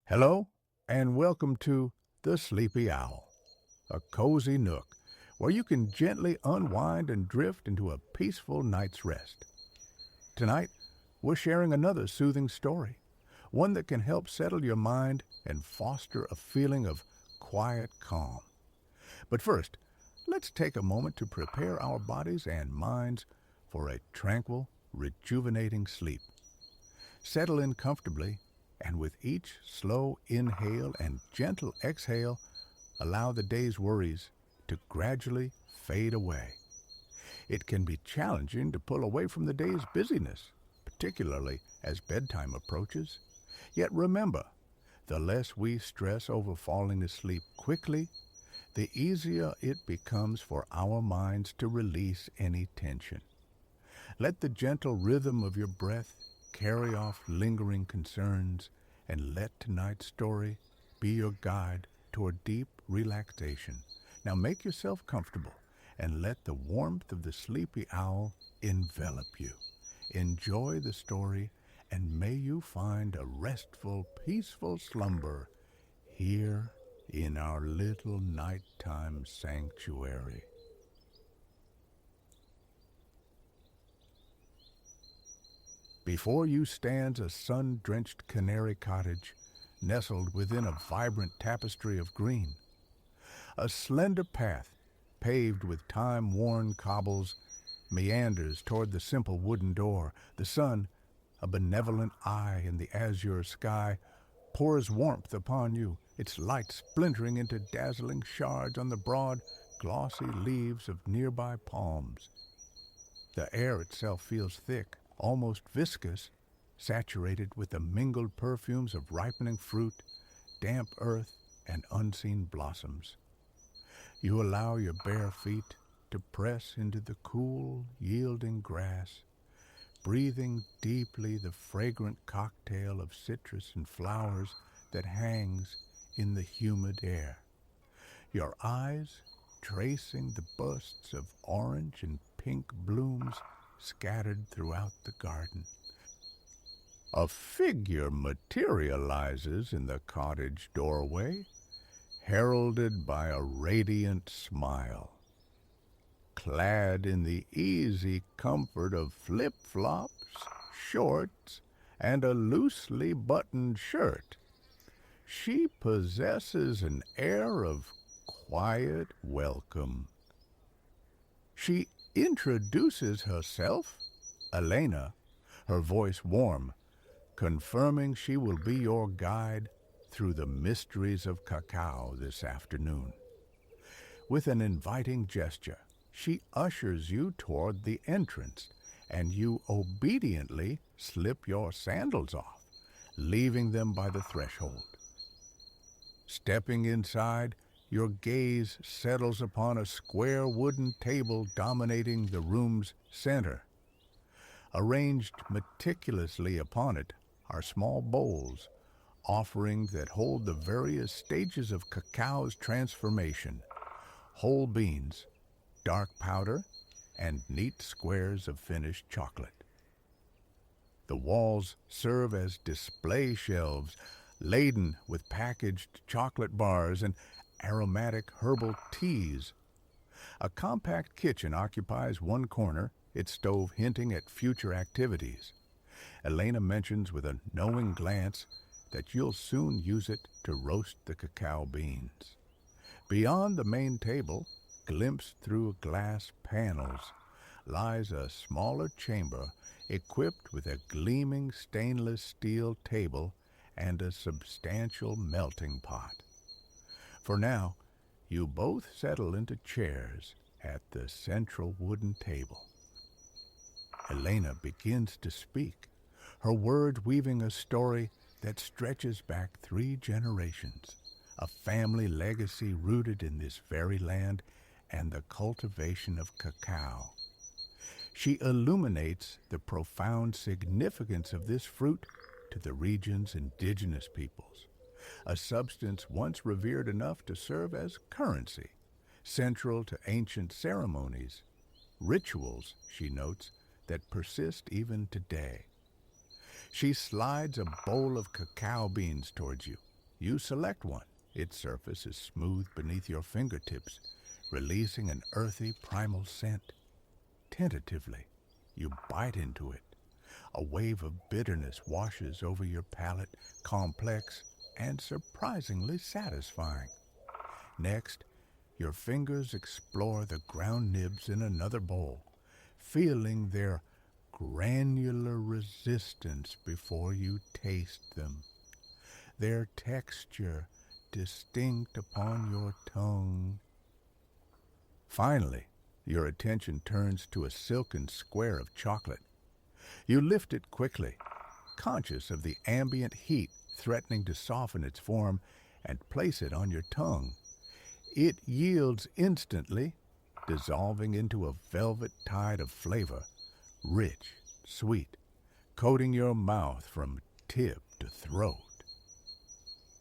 Hello, and welcome to The Sleepy Owl, a cozy nook where you can gently unwind and drift into a peaceful night's rest. Tonight, we're sharing another soothing story, one that can help settle your mind and foster a feeling of quiet calm. But first, let's take a moment to prepare our bodies and minds for a tranquil, rejuvenating sleep. Settle in comfortably, and with each slow inhale and gentle exhale, allow the day's worries to gradually fade away. It can be challenging to pull away from the day's busyness, particularly as bedtime approaches. Yet remember, the less we stress over falling asleep quickly, the easier it becomes for our minds to release any tension. Let the gentle rhythm of your breath carry off lingering concerns, and let tonight's story be your guide toward deep relaxation. Now make yourself comfortable and let the warmth of the sleepy owl envelop you. Enjoy the story, and may you find a restful, peaceful slumber here in our little nighttime sanctuary. Before you stands a sun-drenched canary cottage, nestled within a vibrant tapestry of green. A slender path, paved with time-worn cobbles, meanders toward the simple wooden door. The sun, a benevolent eye in the azure sky, pours warmth upon you, its light splintering into dazzling shards on the broad, glossy leaves of nearby palms. The air itself feels thick, almost viscous, saturated with the mingled perfumes of ripening fruit, damp earth, and unseen blossoms. You allow your bare feet to press into the cool, yielding grass, breathing deeply the fragrant cocktail of citrus and flowers that hangs in the humid air. Your eyes tracing the bursts of orange and pink blooms scattered throughout the garden. A figure materializes in the cottage doorway, heralded by a radiant smile. Clad in the easy comfort of flip-flops, shorts, and a loosely buttoned shirt, she possesses an air of quiet welcome. She introduces herself, Elena, her voice warm, confirming she will be your guide through the mysteries of cacao this afternoon. With an inviting gesture, she ushers you toward the entrance, and you obediently slip your sandals off, leaving them by the threshold. Stepping inside, your gaze settles upon a square wooden table dominating the room's center. Arranged meticulously upon it are small bowls, offerings that hold the various stages of cacao's transformation: whole beans, dark powder, and neat squares of finished chocolate. The walls serve as display shelves, laden with packaged chocolate bars and aromatic herbal teas. A compact kitchen occupies one corner, its stove hinting at future activities. Elena mentions with a knowing glance that you'll soon use it to roast the cacao beans. Beyond the main table, glimpsed through glass panels, lies a smaller chamber equipped with a gleaming stainless steel table and a substantial melting pot. For now, you both settle into chairs at the central wooden table. Elena begins to speak, her words weaving a story that stretches back 3 generations, a family legacy rooted in this very land and the cultivation of cacao. She illuminates the profound significance of this fruit to the region's indigenous peoples, a substance once revered enough to serve as currency, central to ancient ceremonies, rituals, she notes, that persist even today. She slides a bowl of cacao beans towards you, You select one. Its surface is smooth beneath your fingertips, releasing an earthy primal scent. Tentatively, you bite into it. A wave of bitterness washes over your palate, complex and surprisingly satisfying. Next, your fingers explore the ground nibs in another bowl, feeling their granular resistance before you taste them. Their texture distinct upon your tongue. Finally, your attention turns to a silken square of chocolate. You lift it quickly, conscious of the ambient heat threatening to soften its form, and place it on your tongue. It yields instantly, dissolving into a velvet tide of flavor, rich, sweet, coating your mouth from tip to throat.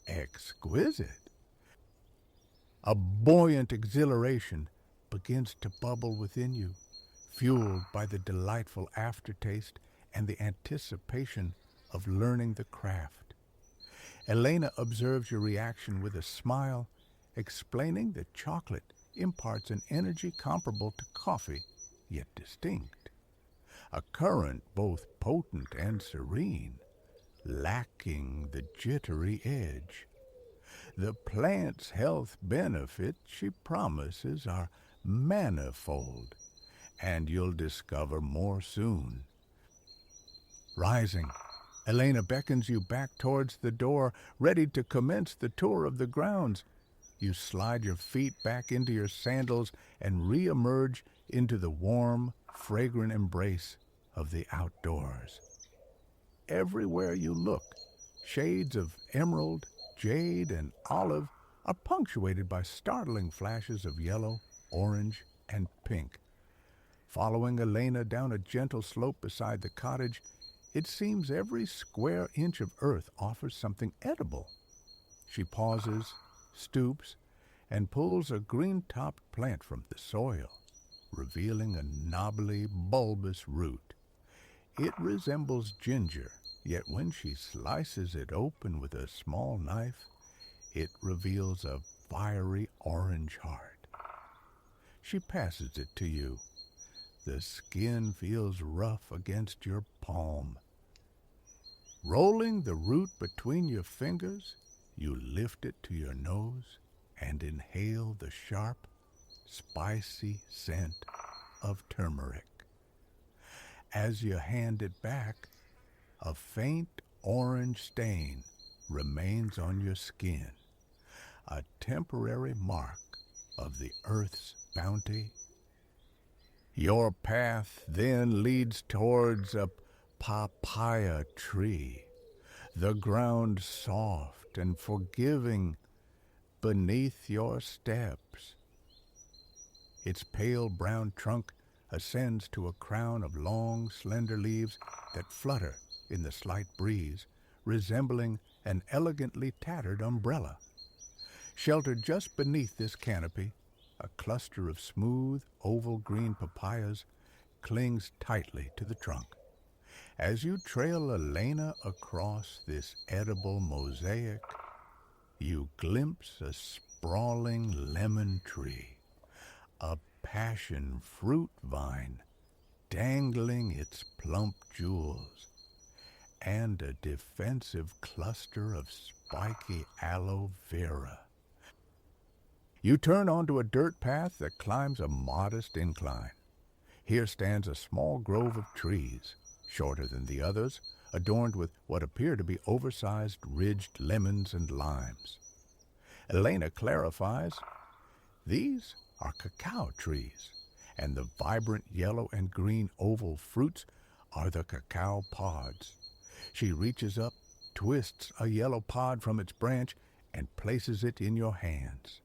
Exquisite. A buoyant exhilaration begins to bubble within you, fueled by the delightful aftertaste and the anticipation of learning the craft. Elena observes your reaction with a smile, explaining that chocolate imparts an energy comparable to coffee, yet distinct. A current both potent and serene, lacking the jittery edge. The plant's health benefits she promises are manifold, and you'll discover more soon. Rising, Elena beckons you back towards the door, ready to commence the tour of the grounds. You slide your feet back into your sandals and re-emerge into the warm, fragrant embrace of the outdoors. Everywhere you look, shades of emerald, jade, and olive are punctuated by startling flashes of yellow, orange, and pink. Following Elena down a gentle slope beside the cottage, it seems every square inch of earth offers something edible. She pauses, stoops, and pulls a green-topped plant from the soil, revealing a knobbly, bulbous root. It resembles ginger, yet when she slices it open with a small knife, it reveals a fiery orange heart. She passes it to you. The skin feels rough against your palm. Rolling the root between your fingers, you lift it to your nose and inhale the sharp, spicy scent of turmeric. As you hand it back, a faint orange stain remains on your skin, a temporary mark of the earth's bounty. Your path then leads towards a papaya tree, the ground soft and forgiving beneath your steps. Its pale brown trunk ascends to a crown of long, slender leaves that flutter in the slight breeze, resembling an elegantly tattered umbrella. Sheltered just beneath this canopy, a cluster of smooth, oval green papayas clings tightly to the trunk. As you trail Elena across this edible mosaic, you glimpse a sprawling lemon tree, a passion fruit vine dangling its plump jewels, and a defensive cluster of spiky aloe vera. You turn onto a dirt path that climbs a modest incline. Here stands a small grove of trees, shorter than the others, adorned with what appear to be oversized ridged lemons and limes. Elena clarifies, these are cacao trees, and the vibrant yellow and green oval fruits are the cacao pods. She reaches up, twists a yellow pod from its branch, and places it in your hands.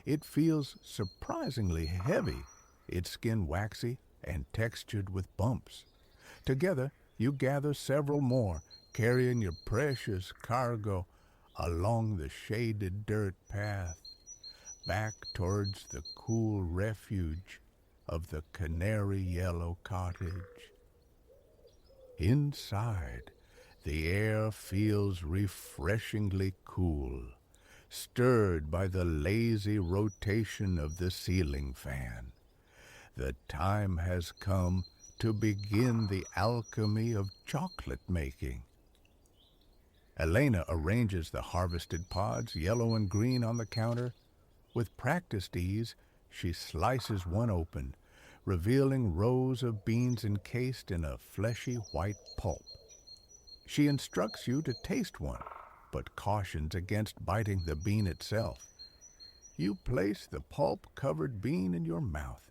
It feels surprisingly heavy, its skin waxy and textured with bumps. Together, you gather several more, carrying your precious cargo along the shaded dirt path, back towards the cool refuge of the canary yellow cottage. Inside, the air feels refreshingly cool, stirred by the lazy rotation of the ceiling fan. The time has come to begin the alchemy of chocolate making. Elena arranges the harvested pods, yellow and green, on the counter. With practiced ease, she slices one open, revealing rows of beans encased in a fleshy white pulp. She instructs you to taste one, but cautions against biting the bean itself. You place the pulp-covered bean in your mouth.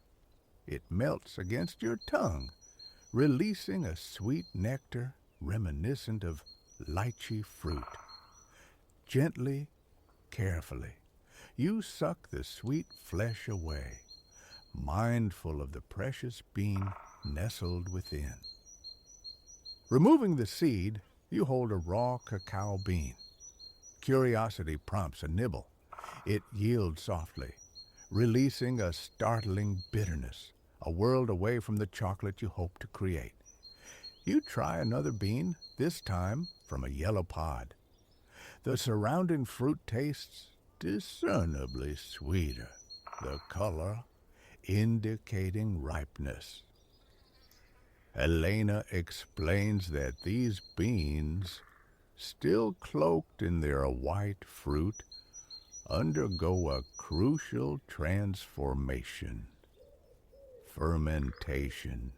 It melts against your tongue, releasing a sweet nectar reminiscent of lychee fruit. Gently, carefully, you suck the sweet flesh away, mindful of the precious bean nestled within. Removing the seed, you hold a raw cacao bean. Curiosity prompts a nibble. It yields softly, releasing a startling bitterness, a world away from the chocolate you hope to create. You try another bean, this time from a yellow pod. The surrounding fruit tastes discernibly sweeter, the color indicating ripeness. Elena explains that these beans, still cloaked in their white fruit, undergo a crucial transformation: fermentation.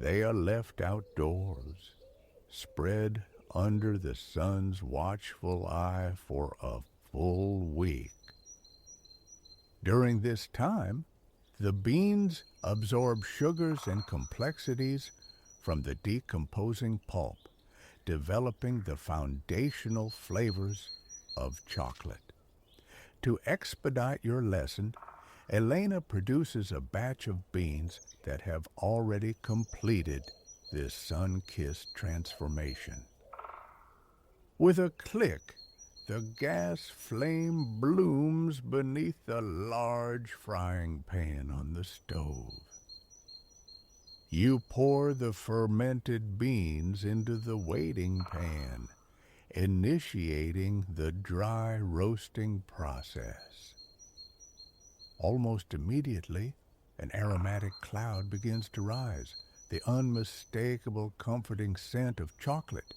They are left outdoors, spread under the sun's watchful eye for a full week. During this time, the beans absorb sugars and complexities from the decomposing pulp, developing the foundational flavors of chocolate. To expedite your lesson, Elena produces a batch of beans that have already completed this sun-kissed transformation. With a click, the gas flame blooms beneath a large frying pan on the stove. You pour the fermented beans into the waiting pan, initiating the dry roasting process. Almost immediately, an aromatic cloud begins to rise, the unmistakable comforting scent of chocolate.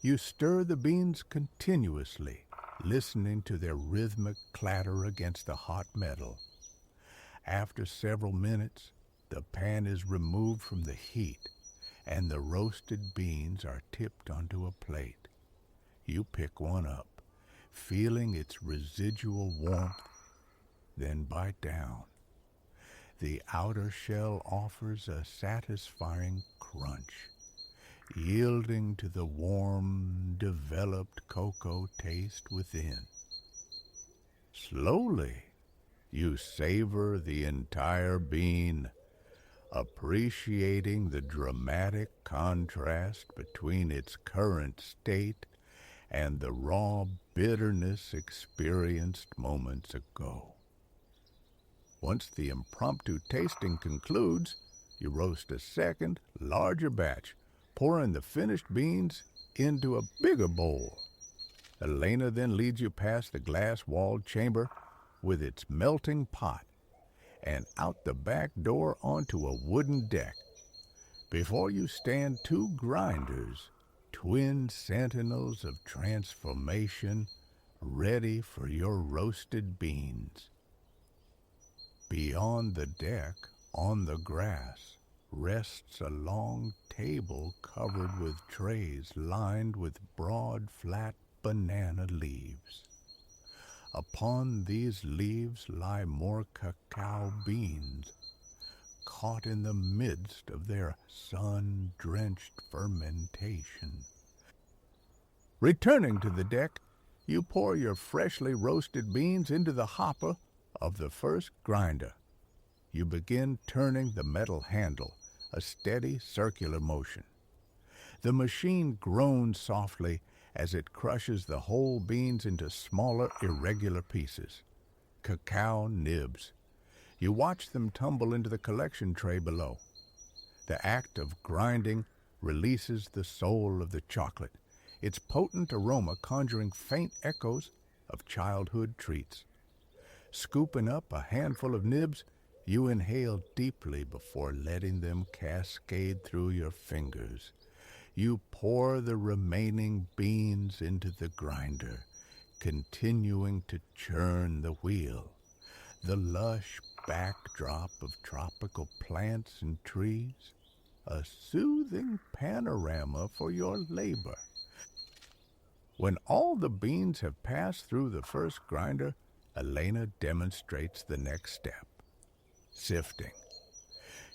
You stir the beans continuously, listening to their rhythmic clatter against the hot metal. After several minutes, the pan is removed from the heat, and the roasted beans are tipped onto a plate. You pick one up, feeling its residual warmth, then bite down. The outer shell offers a satisfying crunch, yielding to the warm, developed cocoa taste within. Slowly, you savor the entire bean, appreciating the dramatic contrast between its current state and the raw bitterness experienced moments ago. Once the impromptu tasting concludes, you roast a second, larger batch, pouring the finished beans into a bigger bowl. Elena then leads you past the glass-walled chamber with its melting pot and out the back door onto a wooden deck. Before you stand two grinders, twin sentinels of transformation, ready for your roasted beans. Beyond the deck, on the grass, rests a long table covered with trays lined with broad, flat banana leaves. Upon these leaves lie more cacao beans, caught in the midst of their sun-drenched fermentation. Returning to the deck, you pour your freshly roasted beans into the hopper of the first grinder. You begin turning the metal handle, a steady circular motion. The machine groans softly as it crushes the whole beans into smaller, irregular pieces, cacao nibs. You watch them tumble into the collection tray below. The act of grinding releases the soul of the chocolate, its potent aroma conjuring faint echoes of childhood treats. Scooping up a handful of nibs, you inhale deeply before letting them cascade through your fingers. You pour the remaining beans into the grinder, continuing to churn the wheel. The lush backdrop of tropical plants and trees, a soothing panorama for your labor. When all the beans have passed through the first grinder, Elena demonstrates the next step, sifting.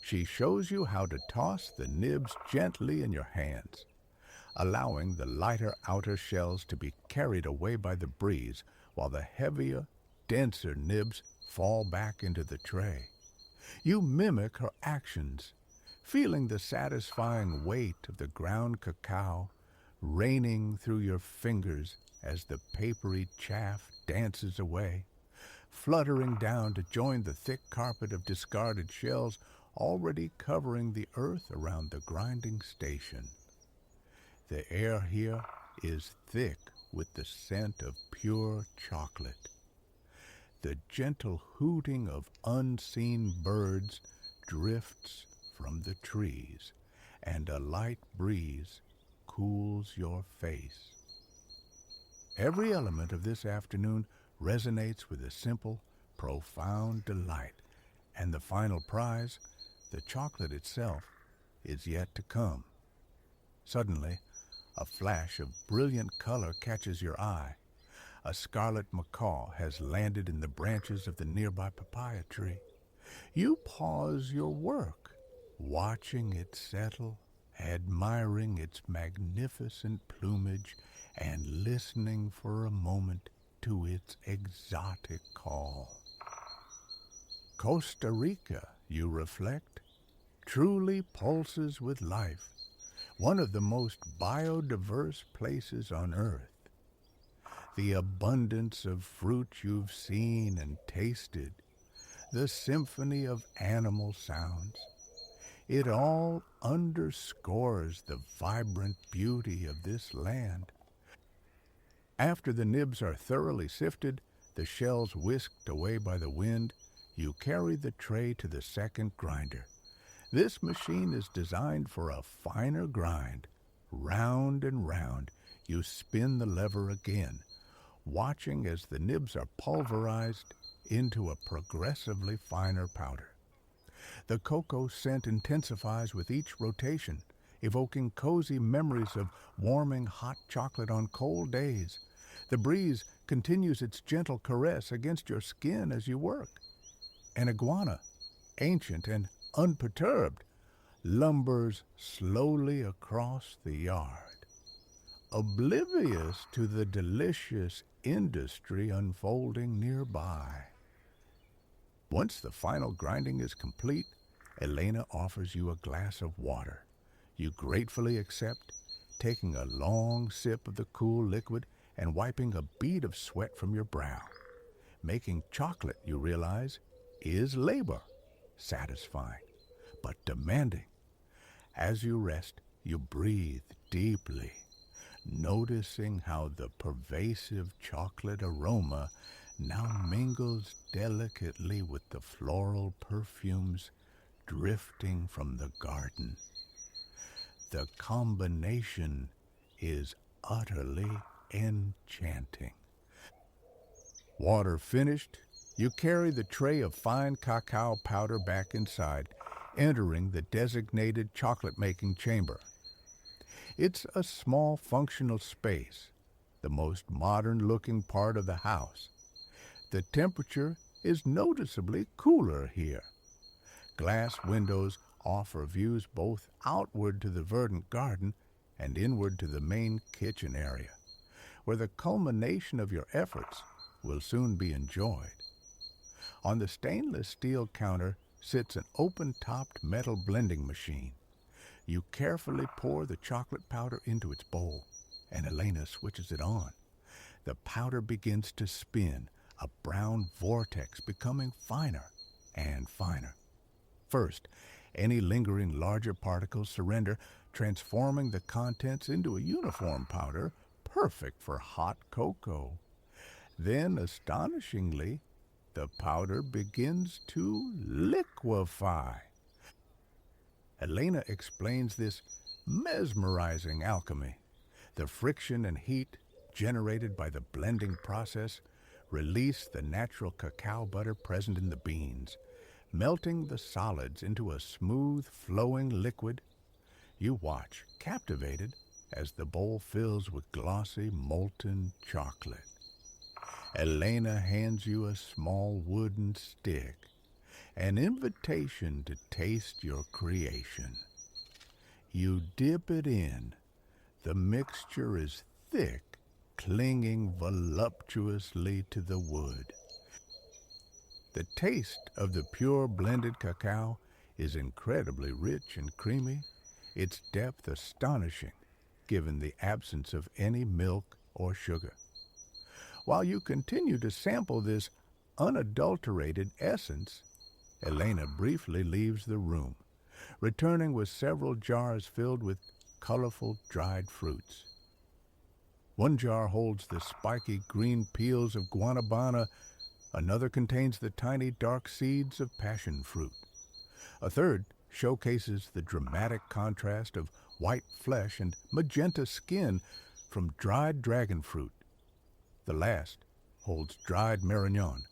She shows you how to toss the nibs gently in your hands, allowing the lighter outer shells to be carried away by the breeze while the heavier, denser nibs fall back into the tray. You mimic her actions, feeling the satisfying weight of the ground cacao raining through your fingers as the papery chaff dances away, fluttering down to join the thick carpet of discarded shells already covering the earth around the grinding station. The air here is thick with the scent of pure chocolate. The gentle hooting of unseen birds drifts from the trees, and a light breeze cools your face. Every element of this afternoon resonates with a simple, profound delight, and the final prize, the chocolate itself, is yet to come. Suddenly, a flash of brilliant color catches your eye. A scarlet macaw has landed in the branches of the nearby papaya tree. You pause your work, watching it settle, admiring its magnificent plumage, and listening for a moment to its exotic call. Costa Rica, you reflect, truly pulses with life, one of the most biodiverse places on earth. The abundance of fruit you've seen and tasted, the symphony of animal sounds, it all underscores the vibrant beauty of this land. After the nibs are thoroughly sifted, the shells whisked away by the wind, you carry the tray to the second grinder. This machine is designed for a finer grind. Round and round, you spin the lever again, watching as the nibs are pulverized into a progressively finer powder. The cocoa scent intensifies with each rotation, evoking cozy memories of warming hot chocolate on cold days. The breeze continues its gentle caress against your skin as you work. An iguana, ancient and unperturbed, lumbers slowly across the yard, oblivious to the delicious industry unfolding nearby. Once the final grinding is complete, Elena offers you a glass of water. You gratefully accept, taking a long sip of the cool liquid and wiping a bead of sweat from your brow. Making chocolate, you realize, is labor, satisfying, but demanding. As you rest, you breathe deeply, noticing how the pervasive chocolate aroma now mingles delicately with the floral perfumes drifting from the garden. The combination is utterly enchanting. Water finished, you carry the tray of fine cacao powder back inside, entering the designated chocolate-making chamber. It's a small functional space, the most modern-looking part of the house. The temperature is noticeably cooler here. Glass windows offer views both outward to the verdant garden and inward to the main kitchen area, where the culmination of your efforts will soon be enjoyed. On the stainless steel counter sits an open-topped metal blending machine. You carefully pour the chocolate powder into its bowl, and Elena switches it on. The powder begins to spin, a brown vortex becoming finer and finer. First, any lingering larger particles surrender, transforming the contents into a uniform powder perfect for hot cocoa. Then, astonishingly, the powder begins to liquefy. Elena explains this mesmerizing alchemy. The friction and heat generated by the blending process release the natural cacao butter present in the beans, melting the solids into a smooth, flowing liquid. You watch, captivated, as the bowl fills with glossy, molten chocolate. Elena hands you a small wooden stick, an invitation to taste your creation. You dip it in. The mixture is thick, clinging voluptuously to the wood. The taste of the pure blended cacao is incredibly rich and creamy, its depth astonishing, given the absence of any milk or sugar. While you continue to sample this unadulterated essence, Elena briefly leaves the room, returning with several jars filled with colorful dried fruits. One jar holds the spiky green peels of guanabana, another contains the tiny dark seeds of passion fruit. A third showcases the dramatic contrast of white flesh and magenta skin from dried dragon fruit. The last holds dried marignon,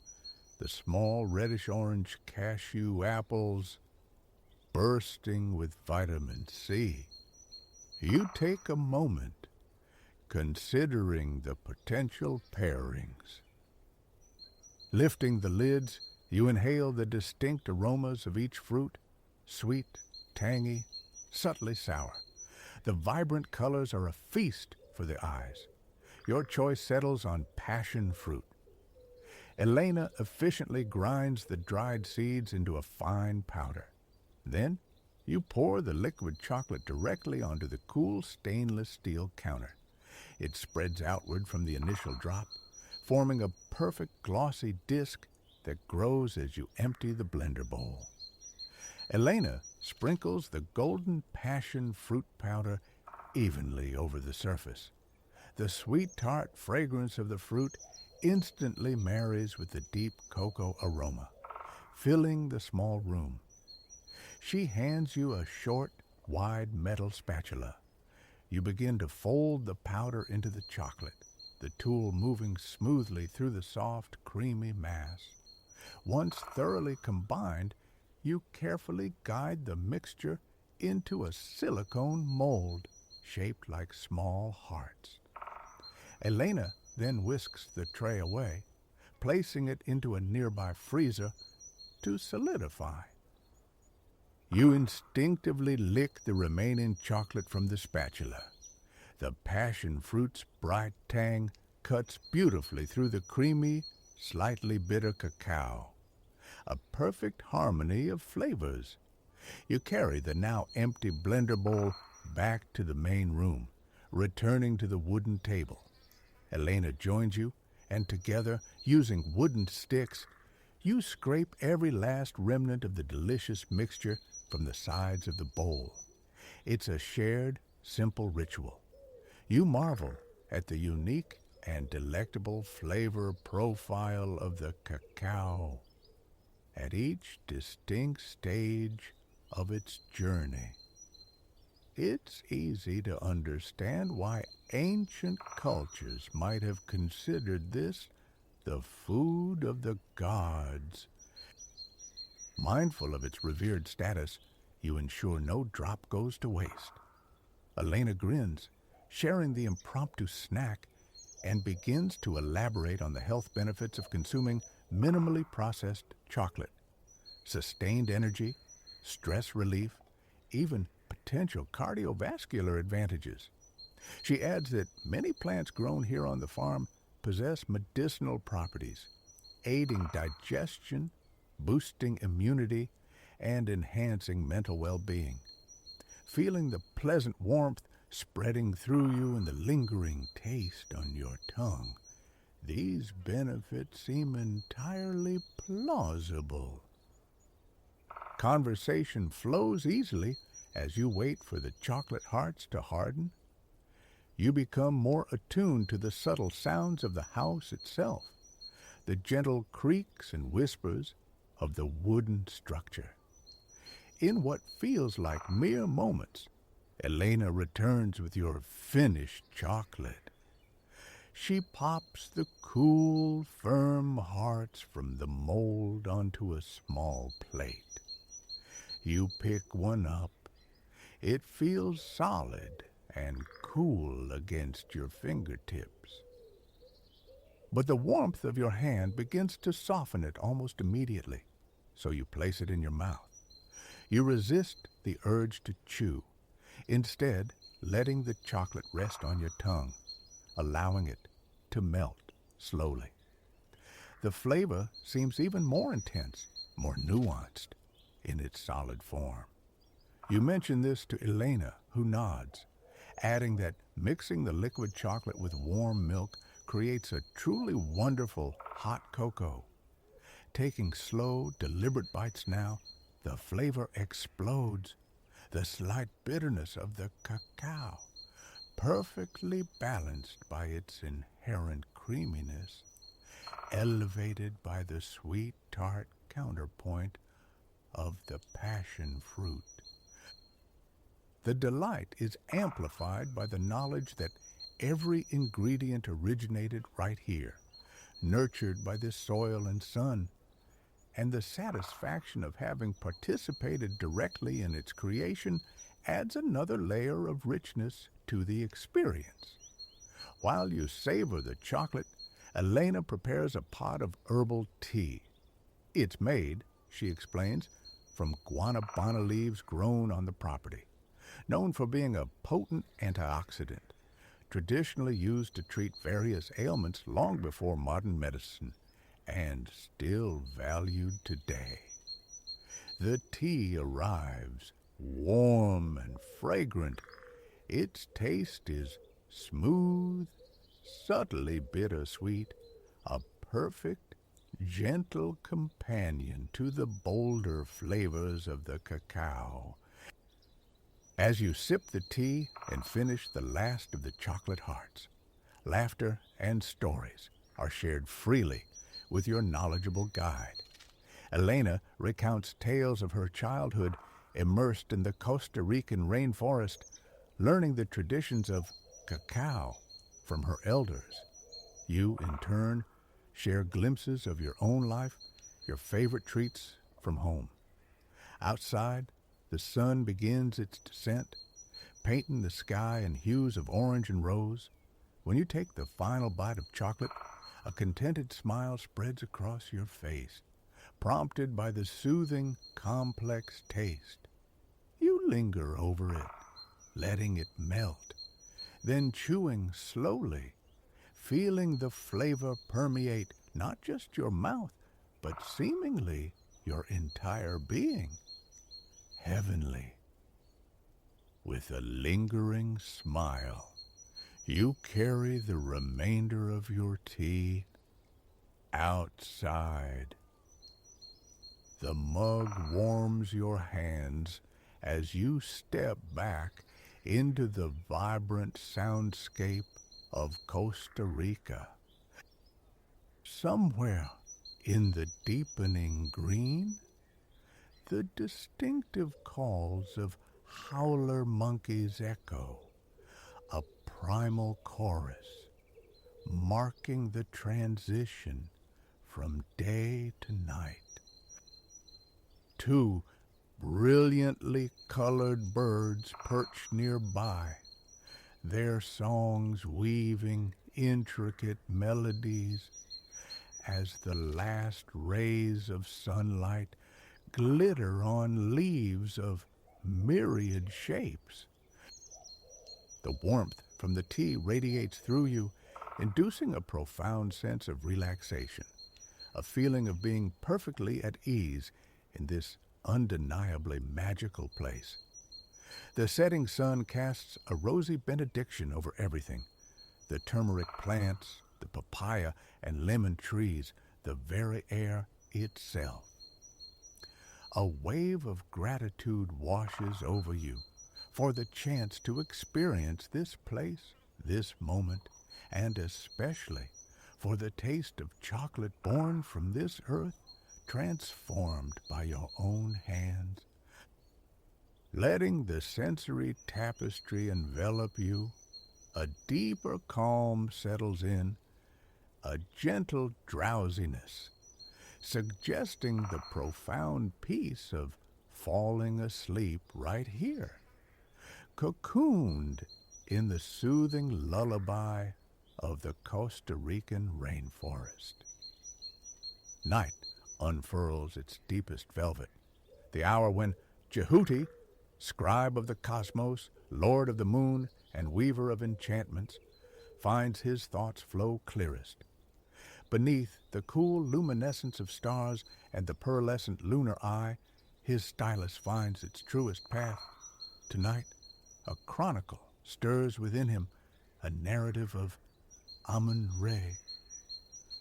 the small reddish-orange cashew apples bursting with vitamin C. You take a moment, considering the potential pairings. Lifting the lids, you inhale the distinct aromas of each fruit, sweet, tangy, subtly sour. The vibrant colors are a feast for the eyes. Your choice settles on passion fruit. Elena efficiently grinds the dried seeds into a fine powder. Then, you pour the liquid chocolate directly onto the cool stainless steel counter. It spreads outward from the initial drop, forming a perfect glossy disc that grows as you empty the blender bowl. Elena sprinkles the golden passion fruit powder evenly over the surface. The sweet tart fragrance of the fruit instantly marries with the deep cocoa aroma, filling the small room. She hands you a short, wide metal spatula. You begin to fold the powder into the chocolate, the tool moving smoothly through the soft, creamy mass. Once thoroughly combined, you carefully guide the mixture into a silicone mold shaped like small hearts. Elena then whisks the tray away, placing it into a nearby freezer to solidify. You instinctively lick the remaining chocolate from the spatula. The passion fruit's bright tang cuts beautifully through the creamy, slightly bitter cacao. A perfect harmony of flavors. You carry the now empty blender bowl back to the main room, returning to the wooden table. Elena joins you, and together, using wooden sticks, you scrape every last remnant of the delicious mixture from the sides of the bowl. It's a shared, simple ritual. You marvel at the unique and delectable flavor profile of the cacao at each distinct stage of its journey. It's easy to understand why ancient cultures might have considered this the food of the gods. Mindful of its revered status, you ensure no drop goes to waste. Elena grins, sharing the impromptu snack, and begins to elaborate on the health benefits of consuming minimally processed chocolate. Sustained energy, stress relief, even potential cardiovascular advantages. She adds that many plants grown here on the farm possess medicinal properties, aiding digestion, boosting immunity, and enhancing mental well-being. Feeling the pleasant warmth spreading through you and the lingering taste on your tongue, these benefits seem entirely plausible. Conversation flows easily as you wait for the chocolate hearts to harden. You become more attuned to the subtle sounds of the house itself. the gentle creaks and whispers of the wooden structure. In what feels like mere moments, Elena returns with your finished chocolate. She pops the cool, firm hearts from the mold onto a small plate. You pick one up. It feels solid and cool against your fingertips. But the warmth of your hand begins to soften it almost immediately, so you place it in your mouth. You resist the urge to chew, instead letting the chocolate rest on your tongue, allowing it to melt slowly. The flavor seems even more intense, more nuanced in its solid form. You mention this to Elena, who nods, adding that mixing the liquid chocolate with warm milk creates a truly wonderful hot cocoa. Taking slow, deliberate bites now, the flavor explodes. The slight bitterness of the cacao, perfectly balanced by its inherent creaminess, elevated by the sweet tart counterpoint of the passion fruit. The delight is amplified by the knowledge that every ingredient originated right here, nurtured by this soil and sun, and the satisfaction of having participated directly in its creation adds another layer of richness to the experience. While you savor the chocolate, Elena prepares a pot of herbal tea. It's made, she explains, from guanabana leaves grown on the property, known for being a potent antioxidant, traditionally used to treat various ailments long before modern medicine, and still valued today. The tea arrives, warm and fragrant. Its taste is smooth, subtly bittersweet, a perfect, gentle companion to the bolder flavors of the cacao. As you sip the tea and finish the last of the chocolate hearts, laughter and stories are shared freely with your knowledgeable guide. Elena recounts tales of her childhood immersed in the Costa Rican rainforest, learning the traditions of cacao from her elders. You, in turn, share glimpses of your own life, your favorite treats from home. Outside, the sun begins its descent, painting the sky in hues of orange and rose. When you take the final bite of chocolate, a contented smile spreads across your face, prompted by the soothing, complex taste. You linger over it, letting it melt, then chewing slowly, feeling the flavor permeate not just your mouth, but seemingly your entire being. Heavenly. With a lingering smile, you carry the remainder of your tea outside. The mug warms your hands as you step back into the vibrant soundscape of Costa Rica. Somewhere in the deepening green, the distinctive calls of howler monkeys echo, a primal chorus marking the transition from day to night. Two brilliantly colored birds perch nearby, their songs weaving intricate melodies as the last rays of sunlight glitter on leaves of myriad shapes. The warmth from the tea radiates through you, inducing a profound sense of relaxation, a feeling of being perfectly at ease in this undeniably magical place. The setting sun casts a rosy benediction over everything. The turmeric plants, the papaya and lemon trees, the very air itself. A wave of gratitude washes over you for the chance to experience this place, this moment, and especially for the taste of chocolate born from this earth, transformed by your own hands, letting the sensory tapestry envelop you. A deeper calm settles in, a gentle drowsiness, suggesting the profound peace of falling asleep right here, cocooned in the soothing lullaby of the Costa Rican rainforest. Night unfurls its deepest velvet, the hour when Jehuti, scribe of the cosmos, lord of the moon, and weaver of enchantments, finds his thoughts flow clearest. Beneath the cool luminescence of stars and the pearlescent lunar eye, his stylus finds its truest path. Tonight, a chronicle stirs within him, a narrative of Amun-Re,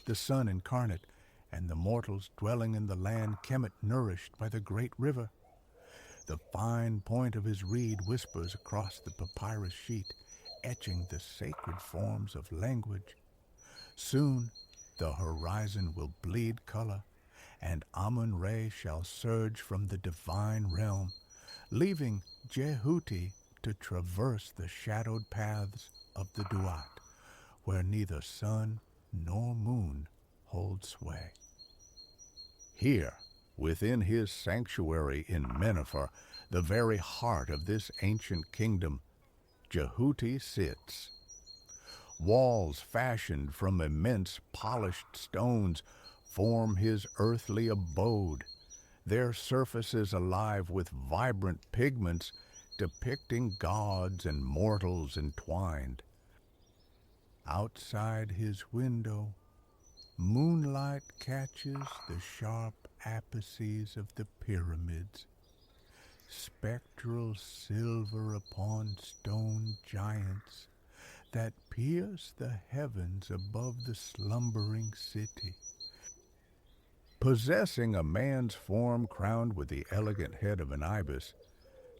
the sun incarnate, and the mortals dwelling in the land Kemet nourished by the great river. The fine point of his reed whispers across the papyrus sheet, etching the sacred forms of language. Soon the horizon will bleed color, and Amun-Re shall surge from the divine realm, leaving Jehuti to traverse the shadowed paths of the Duat, where neither sun nor moon hold sway. Here, within his sanctuary in Mennefer, the very heart of this ancient kingdom, Jehuti sits. Walls fashioned from immense polished stones form his earthly abode, their surfaces alive with vibrant pigments depicting gods and mortals entwined. Outside his window, moonlight catches the sharp apices of the pyramids, spectral silver upon stone giants that pierce the heavens above the slumbering city. Possessing a man's form crowned with the elegant head of an ibis,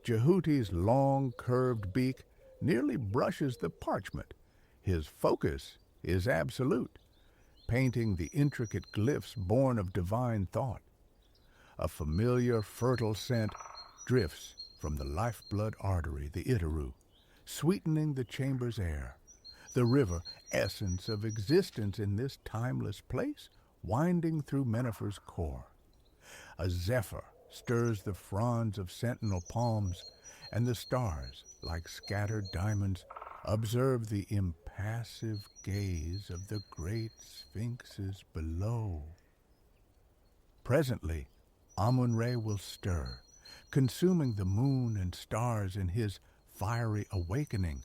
Jehuti's long curved beak nearly brushes the parchment. His focus is absolute, painting the intricate glyphs born of divine thought. A familiar fertile scent drifts from the lifeblood artery, the Itaru, sweetening the chamber's air. The river, essence of existence in this timeless place, winding through Mennefer's core. A zephyr stirs the fronds of sentinel palms, and the stars, like scattered diamonds, observe the impassive gaze of the great sphinxes below. Presently, Amun-Re will stir, consuming the moon and stars in his fiery awakening,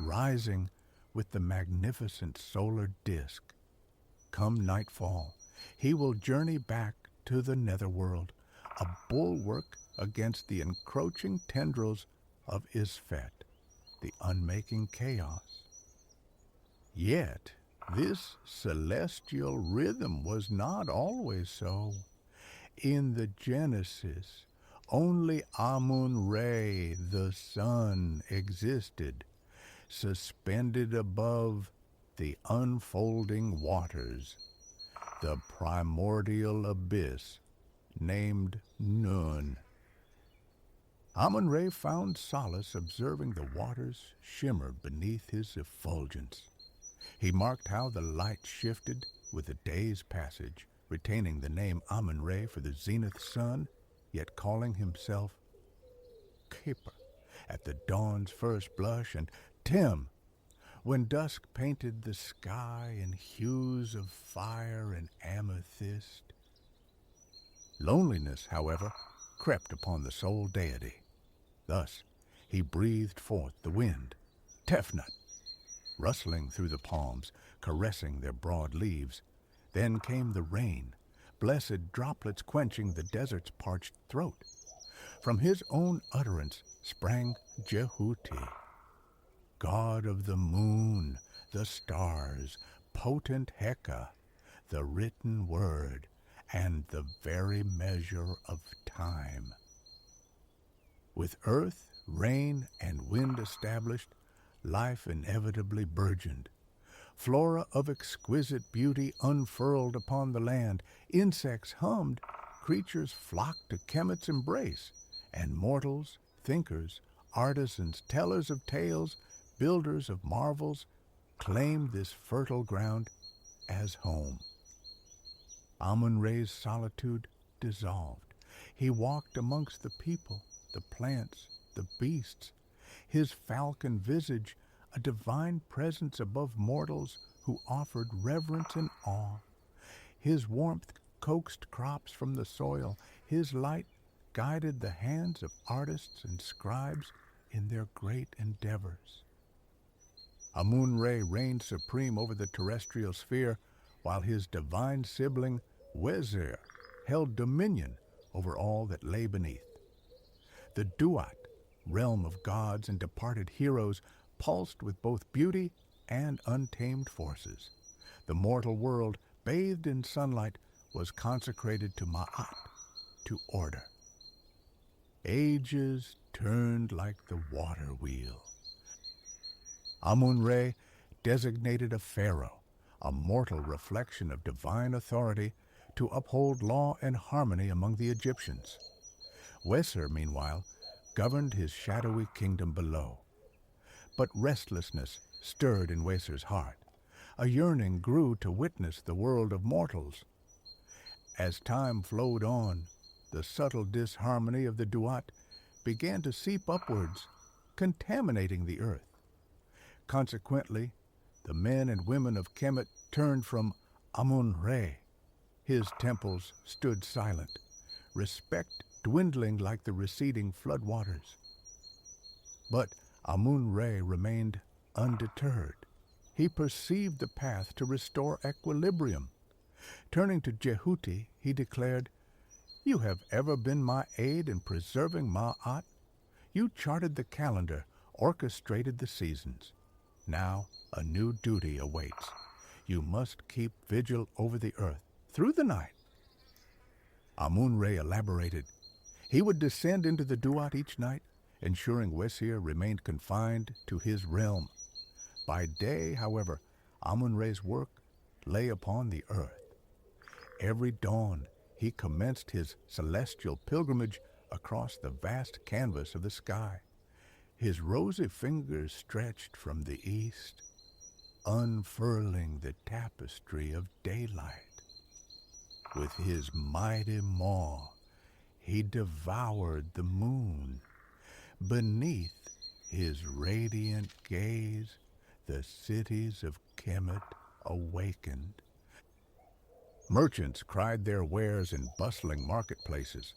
rising with the magnificent solar disk. Come nightfall, he will journey back to the netherworld, a bulwark against the encroaching tendrils of Isfet, the unmaking chaos. Yet, this celestial rhythm was not always so. In the Genesis, only Amun-Re, the sun, existed, suspended above the unfolding waters, the primordial abyss named Nun. Amun-Re found solace observing the waters shimmer beneath his effulgence. He marked how the light shifted with the day's passage, retaining the name Amun-Re for the zenith sun, yet calling himself Khepr at the dawn's first blush, and Tem when dusk painted the sky in hues of fire and amethyst. Loneliness, however, crept upon the sole deity. Thus he breathed forth the wind, Tefnut, rustling through the palms, caressing their broad leaves. Then came the rain, blessed droplets quenching the desert's parched throat. From his own utterance sprang Jehuti, god of the moon, the stars, potent Heka, the written word, and the very measure of time. With earth, rain, and wind established, life inevitably burgeoned. Flora of exquisite beauty unfurled upon the land. Insects hummed, creatures flocked to Kemet's embrace, and mortals, thinkers, artisans, tellers of tales, builders of marvels, claimed this fertile ground as home. Amun-Re's solitude dissolved. He walked amongst the people, the plants, the beasts, his falcon visage a divine presence above mortals who offered reverence and awe. His warmth coaxed crops from the soil. His light guided the hands of artists and scribes in their great endeavors. Amun-Re reigned supreme over the terrestrial sphere, while his divine sibling, Wezer, held dominion over all that lay beneath. The Duat, realm of gods and departed heroes, pulsed with both beauty and untamed forces. The mortal world, bathed in sunlight, was consecrated to Ma'at, to order. Ages turned like the water wheel. Amun-Re designated a pharaoh, a mortal reflection of divine authority, to uphold law and harmony among the Egyptians. Weser, meanwhile, governed his shadowy kingdom below. But restlessness stirred in Weser's heart. A yearning grew to witness the world of mortals. As time flowed on, the subtle disharmony of the Duat began to seep upwards, contaminating the earth. Consequently, the men and women of Kemet turned from Amun-Re. His temples stood silent, respect dwindling like the receding floodwaters. But Amun-Re remained undeterred. He perceived the path to restore equilibrium. Turning to Jehuti, he declared, "You have ever been my aid in preserving Ma'at. You charted the calendar, orchestrated the seasons. Now a new duty awaits. You must keep vigil over the earth through the night." Amun-Re elaborated. He would descend into the Duat each night, ensuring Wesir remained confined to his realm. By day, however, Amun-Re's work lay upon the earth. Every dawn, he commenced his celestial pilgrimage across the vast canvas of the sky. His rosy fingers stretched from the east, unfurling the tapestry of daylight. With his mighty maw, he devoured the moon. Beneath his radiant gaze, the cities of Kemet awakened. Merchants cried their wares in bustling marketplaces.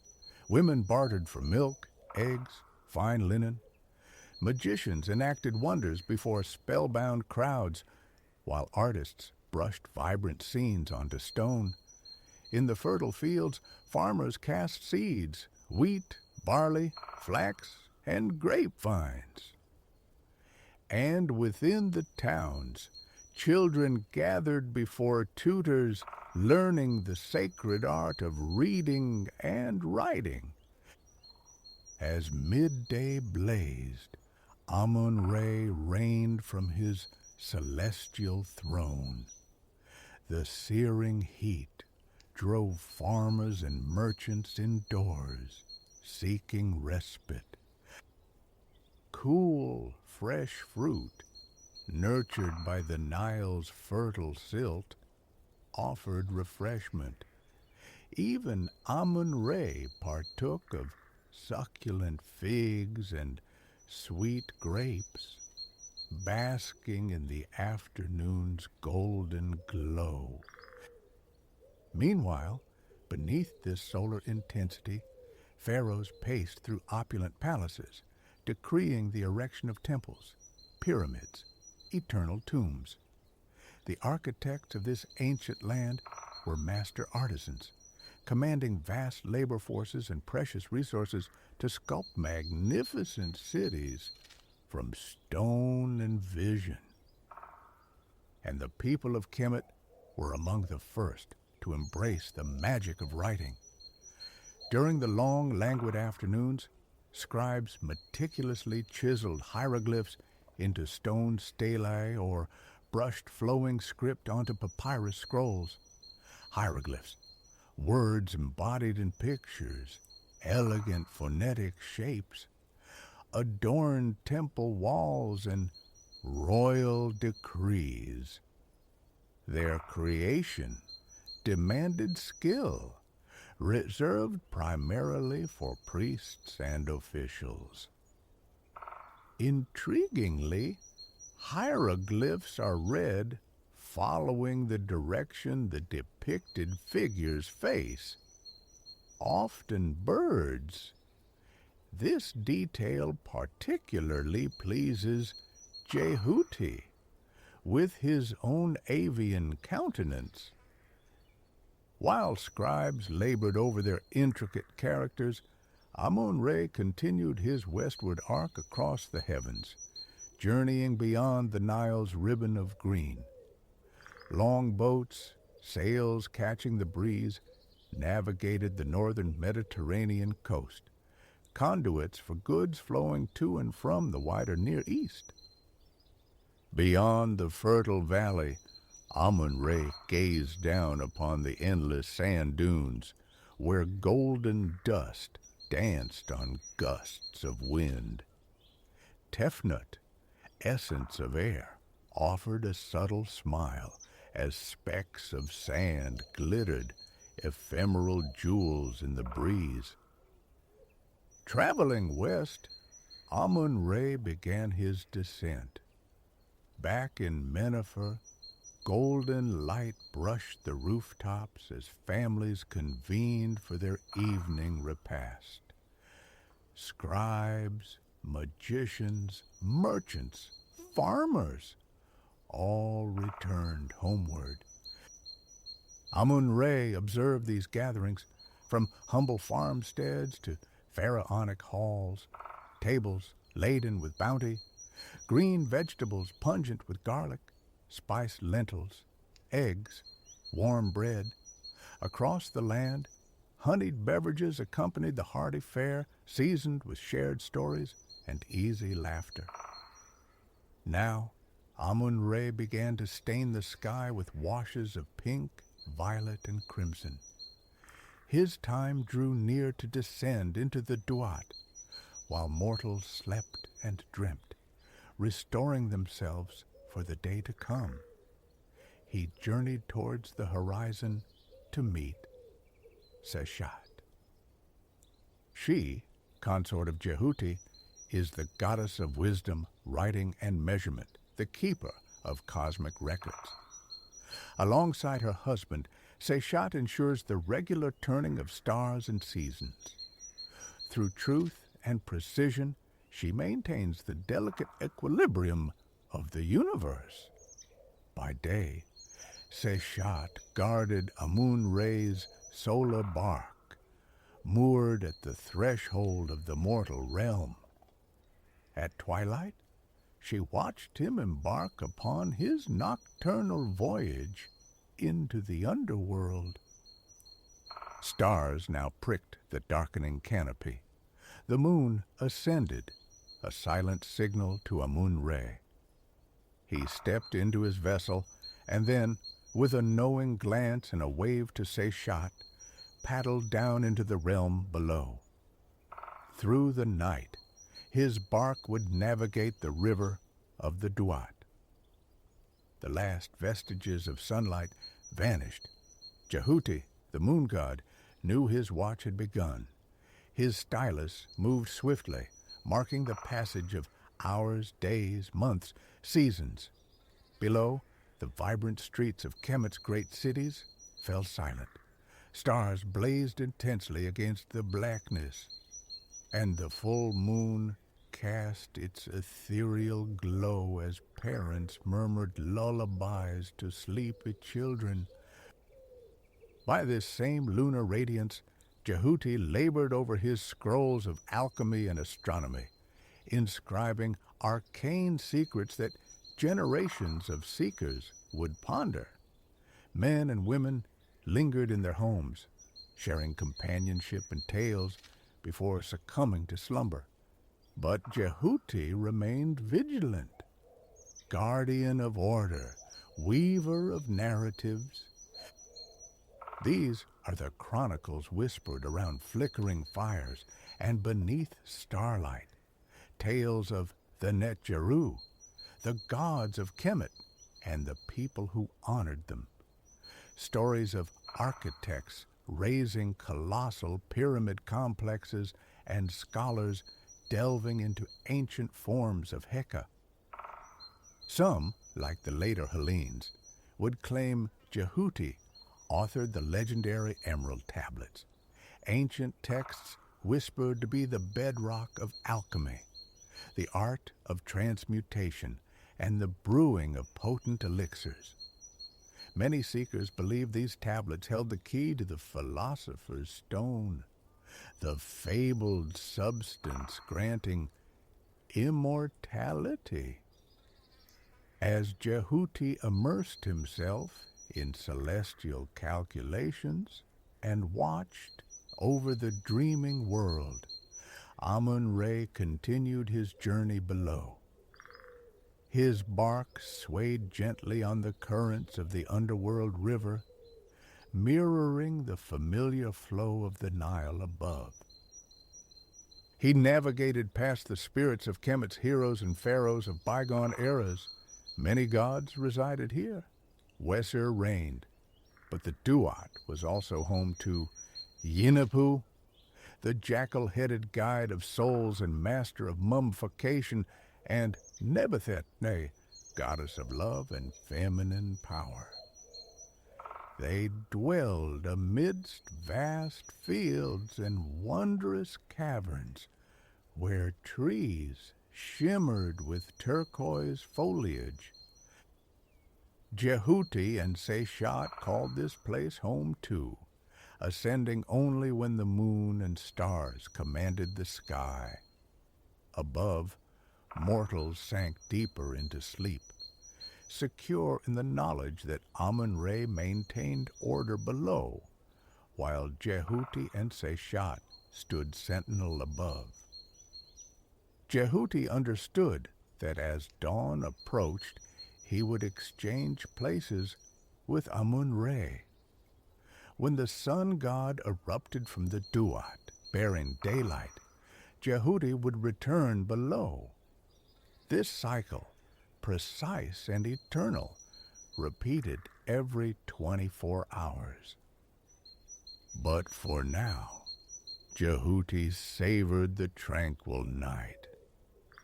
Women bartered for milk, eggs, fine linen. Magicians enacted wonders before spellbound crowds, while artists brushed vibrant scenes onto stone. In the fertile fields, farmers cast seeds, wheat, barley, flax, and grapevines. And within the towns, children gathered before tutors, learning the sacred art of reading and writing. As midday blazed, Amun-Re reigned from his celestial throne. The searing heat drove farmers and merchants indoors, seeking respite. Cool, fresh fruit, nurtured by the Nile's fertile silt, offered refreshment. Even Amun-Re partook of succulent figs and sweet grapes, basking in the afternoon's golden glow. Meanwhile, beneath this solar intensity, pharaohs paced through opulent palaces, decreeing the erection of temples, pyramids, eternal tombs. The architects of this ancient land were master artisans, commanding vast labor forces and precious resources to sculpt magnificent cities from stone and vision. And the people of Kemet were among the first to embrace the magic of writing. During the long, languid afternoons, scribes meticulously chiseled hieroglyphs into stone stelae or brushed flowing script onto papyrus scrolls, hieroglyphs, words embodied in pictures, elegant phonetic shapes, adorned temple walls, and royal decrees. Their creation demanded skill, reserved primarily for priests and officials. Intriguingly, hieroglyphs are read following the direction the depicted figures face, often birds. This detail particularly pleases Jehuti, with his own avian countenance. While scribes labored over their intricate characters, Amun-Re continued his westward arc across the heavens, journeying beyond the Nile's ribbon of green. Long boats, sails catching the breeze, navigated the northern Mediterranean coast, conduits for goods flowing to and from the wider Near East. Beyond the fertile valley, Amun-Re gazed down upon the endless sand dunes, where golden dust danced on gusts of wind. Tefnut, essence of air, offered a subtle smile as specks of sand glittered, ephemeral jewels in the breeze. Traveling west, Amun-Re began his descent. Back in Mennefer, golden light brushed the rooftops as families convened for their evening repast. Scribes, magicians, merchants, farmers, all returned homeward. Amun-Re observed these gatherings, from humble farmsteads to pharaonic halls, tables laden with bounty, green vegetables pungent with garlic, spiced lentils, eggs, warm bread. Across the land, honeyed beverages accompanied the hearty fare, seasoned with shared stories and easy laughter. Now, Amun-Re began to stain the sky with washes of pink, violet, and crimson. His time drew near to descend into the Duat, while mortals slept and dreamt, restoring themselves for the day to come. He journeyed towards the horizon to meet Seshat. She, consort of Jehuti, is the goddess of wisdom, writing, and measurement, the keeper of cosmic records. Alongside her husband, Seshat ensures the regular turning of stars and seasons. Through truth and precision, she maintains the delicate equilibrium of the universe. By day, Seshat guarded Amun-Re's solar bark, moored at the threshold of the mortal realm. At twilight, she watched him embark upon his nocturnal voyage into the underworld. Stars now pricked the darkening canopy. The moon ascended, a silent signal to Amun-Re. He stepped into his vessel, and then, with a knowing glance and a wave to Seshat, paddled down into the realm below. Through the night, his bark would navigate the river of the Duat. The last vestiges of sunlight vanished. Jehuti, the moon god, knew his watch had begun. His stylus moved swiftly, marking the passage of hours, days, months, seasons. Below, the vibrant streets of Kemet's great cities fell silent. Stars blazed intensely against the blackness, and the full moon cast its ethereal glow as parents murmured lullabies to sleepy children. By this same lunar radiance, Jehuti labored over his scrolls of alchemy and astronomy, inscribing arcane secrets that generations of seekers would ponder. Men and women lingered in their homes, sharing companionship and tales before succumbing to slumber. But Jehuti remained vigilant, guardian of order, weaver of narratives. These are the chronicles whispered around flickering fires and beneath starlight, tales of the Netjeru, the gods of Kemet, and the people who honored them. Stories of architects raising colossal pyramid complexes and scholars delving into ancient forms of Heka. Some, like the later Hellenes, would claim Jehuti authored the legendary Emerald Tablets, ancient texts whispered to be the bedrock of alchemy, the art of transmutation, and the brewing of potent elixirs. Many seekers believe these tablets held the key to the philosopher's stone, the fabled substance granting immortality. As Jehuti immersed himself in celestial calculations and watched over the dreaming world, Amun-Re continued his journey below. His bark swayed gently on the currents of the underworld river, mirroring the familiar flow of the Nile above. He navigated past the spirits of Kemet's heroes and pharaohs of bygone eras. Many gods resided here. Wesir reigned, but the Duat was also home to Yinapu, the jackal-headed guide of souls and master of mummification, and Nebuchadnezzar, goddess of love and feminine power. They dwelled amidst vast fields and wondrous caverns where trees shimmered with turquoise foliage. Jehuti and Seshat called this place home too, ascending only when the moon and stars commanded the sky. Above, mortals sank deeper into sleep, secure in the knowledge that Amun-Re maintained order below, while Jehuti and Seshat stood sentinel above. Jehuti understood that as dawn approached, he would exchange places with Amun-Re. When the sun god erupted from the Duat, bearing daylight, Jehuti would return below. This cycle, precise and eternal, repeated every 24 hours. But for now, Jehuti savored the tranquil night.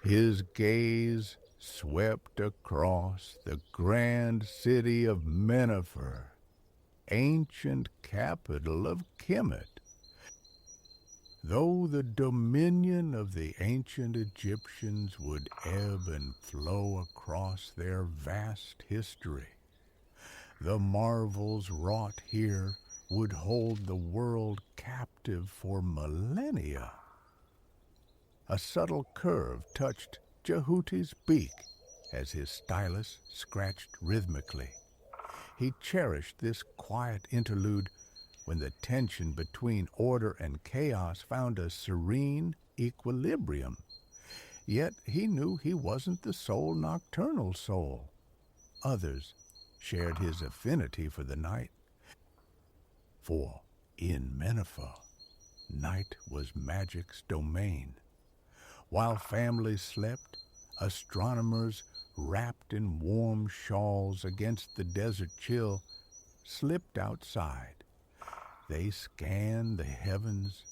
His gaze swept across the grand city of Mennefer, ancient capital of Kemet. Though the dominion of the ancient Egyptians would ebb and flow across their vast history, the marvels wrought here would hold the world captive for millennia. A subtle curve touched Jehuti's beak as his stylus scratched rhythmically. He cherished this quiet interlude when the tension between order and chaos found a serene equilibrium. Yet he knew he wasn't the sole nocturnal soul. Others shared his affinity for the night. For in Mennefer, night was magic's domain. While families slept, astronomers, wrapped in warm shawls against the desert chill, slipped outside. They scanned the heavens,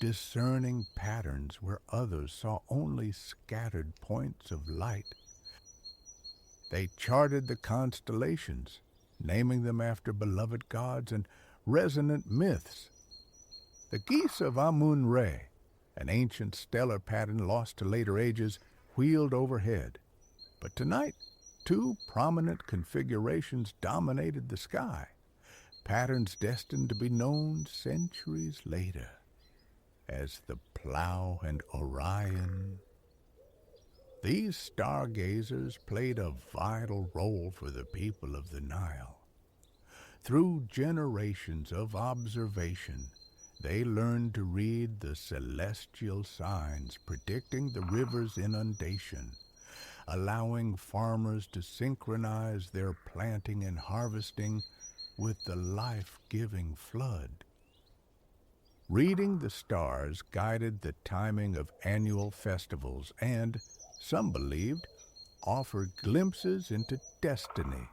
discerning patterns where others saw only scattered points of light. They charted the constellations, naming them after beloved gods and resonant myths. The geese of Amun-Re, an ancient stellar pattern lost to later ages, wheeled overhead. But tonight, two prominent configurations dominated the sky, patterns destined to be known centuries later as the Plough and Orion. These stargazers played a vital role for the people of the Nile. Through generations of observation, they learned to read the celestial signs predicting the river's inundation, allowing farmers to synchronize their planting and harvesting with the life-giving flood. Reading the stars guided the timing of annual festivals and, some believed, offered glimpses into destiny.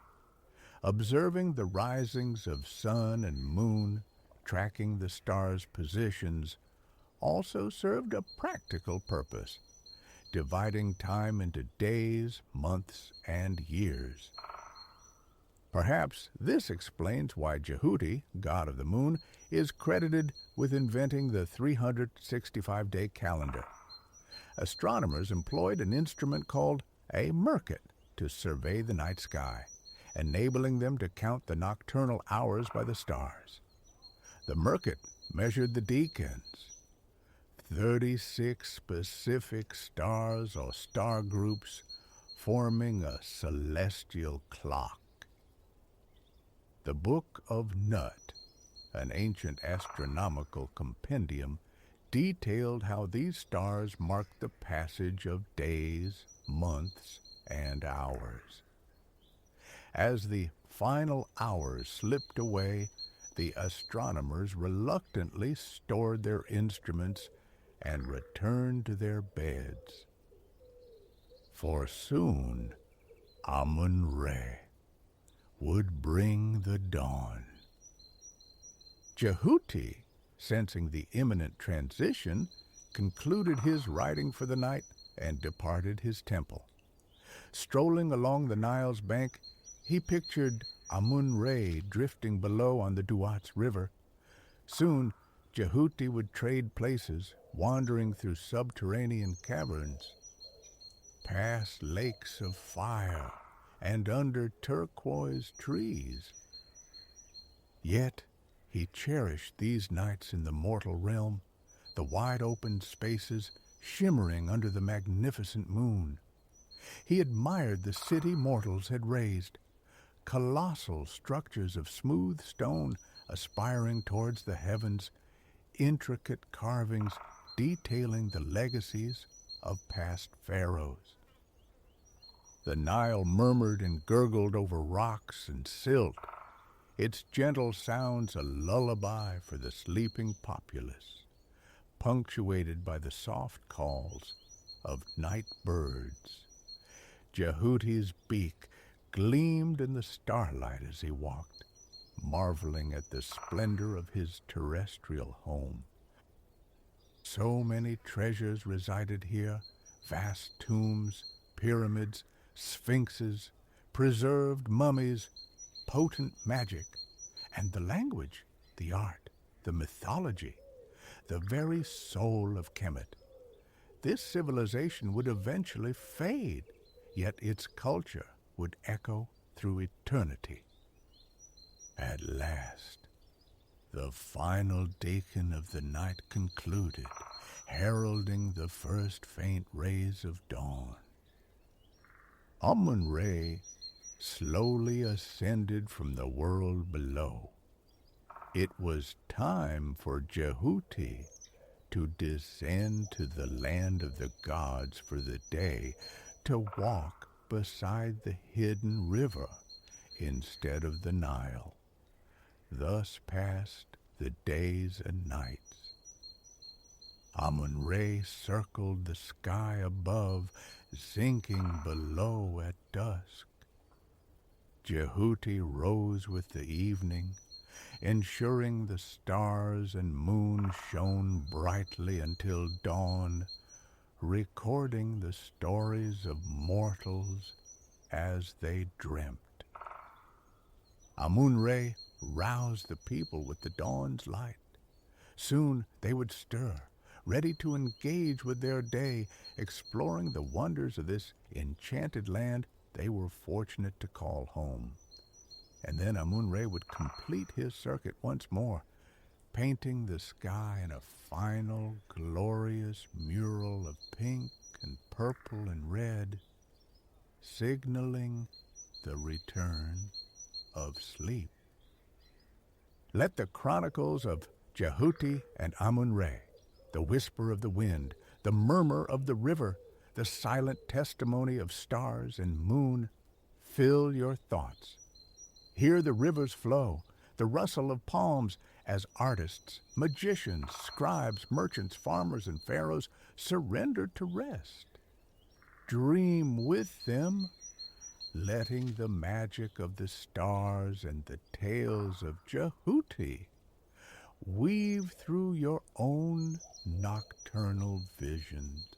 Observing the risings of sun and moon, tracking the stars' positions, also served a practical purpose, dividing time into days, months, and years. Perhaps this explains why Jehuti, god of the moon, is credited with inventing the 365-day calendar. Astronomers employed an instrument called a merkit to survey the night sky, enabling them to count the nocturnal hours by the stars. The merkit measured the decans, 36 specific stars or star groups forming a celestial clock. The Book of Nut, an ancient astronomical compendium, detailed how these stars marked the passage of days, months, and hours. As the final hours slipped away, the astronomers reluctantly stored their instruments and returned to their beds. For soon Amun-Re would bring the dawn. Jehuti, sensing the imminent transition, concluded his writing for the night and departed his temple. Strolling along the Nile's bank, he pictured Amun-Re drifting below on the Duat's river. Soon, Jehuti would trade places, wandering through subterranean caverns, past lakes of fire, and under turquoise trees. Yet he cherished these nights in the mortal realm, the wide-open spaces shimmering under the magnificent moon. He admired the city mortals had raised, colossal structures of smooth stone aspiring towards the heavens, intricate carvings detailing the legacies of past pharaohs. The Nile murmured and gurgled over rocks and silt, its gentle sounds a lullaby for the sleeping populace, punctuated by the soft calls of night birds. Jehuti's beak gleamed in the starlight as he walked, marveling at the splendor of his terrestrial home. So many treasures resided here, vast tombs, pyramids, sphinxes, preserved mummies, potent magic, and the language, the art, the mythology, the very soul of Kemet. This civilization would eventually fade, yet its culture would echo through eternity. At last, the final decan of the night concluded, heralding the first faint rays of dawn. Amun-Re slowly ascended from the world below. It was time for Jehuti to descend to the land of the gods for the day, to walk beside the hidden river instead of the Nile. Thus passed the days and nights. Amun-Re circled the sky above, sinking below at dusk. Jehuti rose with the evening, ensuring the stars and moon shone brightly until dawn, recording the stories of mortals as they dreamt. Amun-Re roused the people with the dawn's light. Soon they would stir, ready to engage with their day, exploring the wonders of this enchanted land they were fortunate to call home. And then Amun-Re would complete his circuit once more, painting the sky in a final, glorious mural of pink and purple and red, signaling the return of sleep. Let the chronicles of Jehuti and Amun-Re, the whisper of the wind, the murmur of the river, the silent testimony of stars and moon fill your thoughts. Hear the rivers flow, the rustle of palms, as artists, magicians, scribes, merchants, farmers, and pharaohs surrender to rest. Dream with them, letting the magic of the stars and the tales of Jehuti weave through your own nocturnal visions.